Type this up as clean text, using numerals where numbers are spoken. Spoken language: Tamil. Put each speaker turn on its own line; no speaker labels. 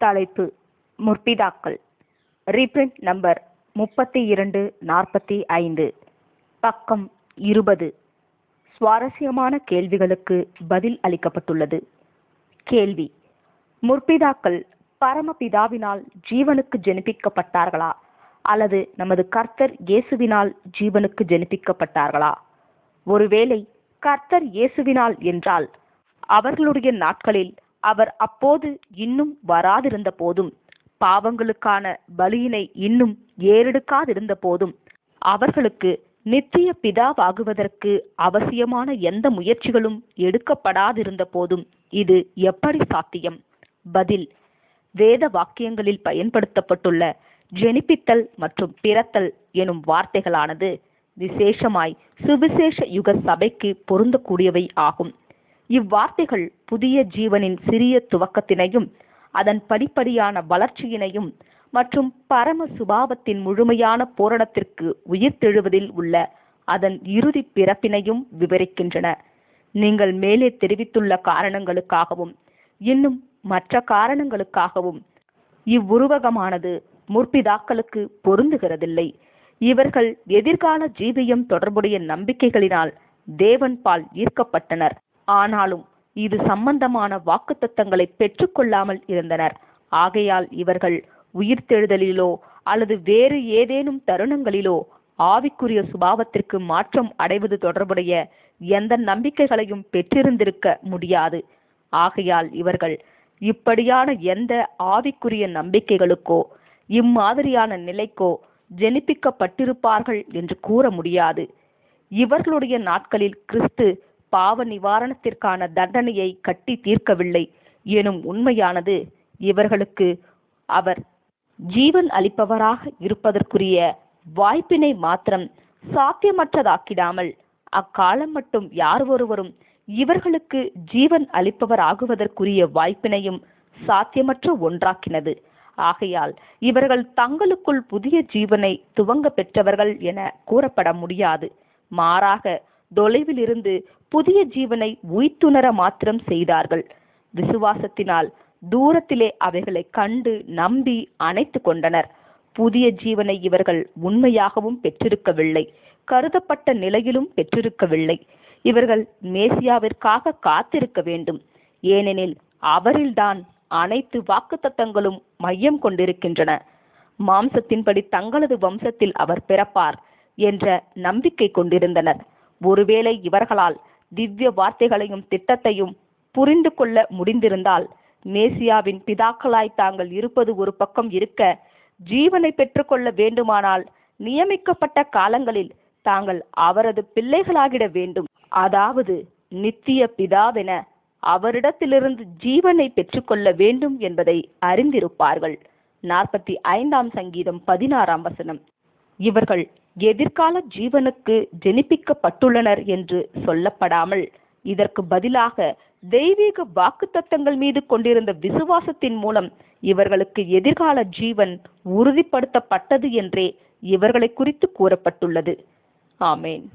தலைப்பு முற்பிதாக்கள். ரீப்ரிண்ட் நம்பர் 3245, பக்கம் 20. சுவாரஸ்யமான கேள்விகளுக்கு பதில் அளிக்கப்பட்டுள்ளது. கேள்வி: முற்பிதாக்கள் பரமபிதாவினால் ஜீவனுக்கு ஜெனிப்பிக்கப்பட்டார்களா அல்லது நமது கர்த்தர் இயேசுவினால் ஜீவனுக்கு ஜெனிப்பிக்கப்பட்டார்களா? ஒருவேளை கர்த்தர் இயேசுவினால் என்றால், அவர்களுடைய நாட்களில் அவர் அப்போது இன்னும் வராதிருந்த போதும், பாவங்களுக்கான பலியினை இன்னும் ஏறெடுக்காதிருந்த போதும், அவர்களுக்கு நித்திய பிதாவாகுவதற்கு அவசியமான எந்த முயற்சிகளும் எடுக்கப்படாதிருந்த போதும் இது எப்படி சாத்தியம்? பதில்: வேத வாக்கியங்களில் பயன்படுத்தப்பட்டுள்ள ஜெனிப்பித்தல் மற்றும் பிறத்தல் எனும் வார்த்தைகளானது விசேஷமாய் சுவிசேஷ யுக சபைக்கு பொருந்தக்கூடியவை ஆகும். இவ்வார்த்தைகள் புதிய ஜீவனின் சிறிய துவக்கத்தினையும் அதன் படிப்படியான வளர்ச்சியினையும் மற்றும் பரம சுபாவத்தின் முழுமையான பூரணத்திற்கு உயிர்த்தெழுவதில் உள்ள அதன் இறுதி பிறப்பினையும் விவரிக்கின்றன. நீங்கள் மேலே தெரிவித்துள்ள காரணங்களுக்காகவும் இன்னும் மற்ற காரணங்களுக்காகவும் இவ்வுருவகமானது முற்பிதாக்களுக்கு பொருந்துகிறதில்லை. இவர்கள் எதிர்கால ஜீவியம் தொடர்புடைய நம்பிக்கைகளினால் தேவன் பால் ஈர்க்கப்பட்டனர். ஆனாலும் இது சம்பந்தமான வாக்குத்தத்தங்களை பெற்றுக்கொள்ளாமல் இருந்தனர். ஆகையால் இவர்கள் உயிர்த்தெழுதலிலோ அல்லது வேறு ஏதேனும் தருணங்களிலோ ஆவிக்குரிய சுபாவத்திற்கு மாற்றம் அடைவது தொடர்புடைய எந்த நம்பிக்கைகளையும் பெற்றிருந்திருக்க முடியாது. ஆகையால் இவர்கள் இப்படியான எந்த ஆவிக்குரிய நம்பிக்கைகளுக்கோ இம்மாதிரியான நிலைக்கோ ஜெனிப்பிக்கப்பட்டிருப்பார்கள் என்று கூற முடியாது. இவர்களுடைய நாட்களில் கிறிஸ்து பாவ நிவாரணத்திற்கான தண்டனையை கட்டி தீர்க்கவில்லை எனும் உண்மையானது இவர்களுக்கு அவர் ஜீவன் அளிப்பவராக இருப்பதற்குரிய வாய்ப்பினை மாத்திரம் சாத்தியமற்றதாக்கிடாமல், அக்காலம் மட்டும் யார் ஒருவரும் இவர்களுக்கு ஜீவன் அளிப்பவர் ஆகுவதற்குரிய வாய்ப்பினையும் சாத்தியமற்ற ஒன்றாக்கினது. ஆகையால் இவர்கள் தங்களுக்குள் புதிய ஜீவனை துவங்க பெற்றவர்கள் என கூறப்பட முடியாது. மாறாக தொலைவில் இருந்து புதிய ஜீவனை உய்த்துணர மாத்திரம் செய்தார்கள். விசுவாசத்தினால் தூரத்திலே அவைகளை கண்டு நம்பி அணைத்து கொண்டனர். புதிய ஜீவனை இவர்கள் உண்மையாகவும் பெற்றிருக்கவில்லை, கருதப்பட்ட நிலையிலும் பெற்றிருக்கவில்லை. இவர்கள் மேசியாவிற்காக காத்திருக்க வேண்டும். ஏனெனில் அவரில்தான் அனைத்து வாக்குத்தத்தங்களும் மையம் கொண்டிருக்கின்றன. மாம்சத்தின்படி தங்களது வம்சத்தில் அவர் பிறப்பார் என்ற நம்பிக்கை கொண்டிருந்தனர். ஒருவேளை இவர்களால் திவ்ய வார்த்தைகளையும் திட்டத்தையும் புரிந்து கொள்ள முடிந்திருந்தால், மேசியாவின் பிதாக்களாய் தாங்கள் இருப்பது ஒரு பக்கம் இருக்க, ஜீவனை பெற்றுக்கொள்ள வேண்டுமானால் நியமிக்கப்பட்ட காலங்களில் தாங்கள் அவரது பிள்ளைகளாகிட வேண்டும். அதாவது நித்திய பிதாவென அவரிடத்திலிருந்து ஜீவனை பெற்றுக்கொள்ள வேண்டும் என்பதை அறிந்திருப்பார்கள். 45ஆம் சங்கீதம் 16ஆம் வசனம். இவர்கள் எதிர்கால ஜீவனுக்கு ஜெனிப்பிக்கப்பட்டுள்ளனர் என்று சொல்லப்படாமல், இதற்கு பதிலாக தெய்வீக வாக்குத்தத்தங்கள் மீது கொண்டிருந்த விசுவாசத்தின் மூலம் இவர்களுக்கு எதிர்கால ஜீவன் உறுதிப்படுத்தப்பட்டது என்றே இவர்களை குறித்து கூறப்பட்டுள்ளது. ஆமேன்.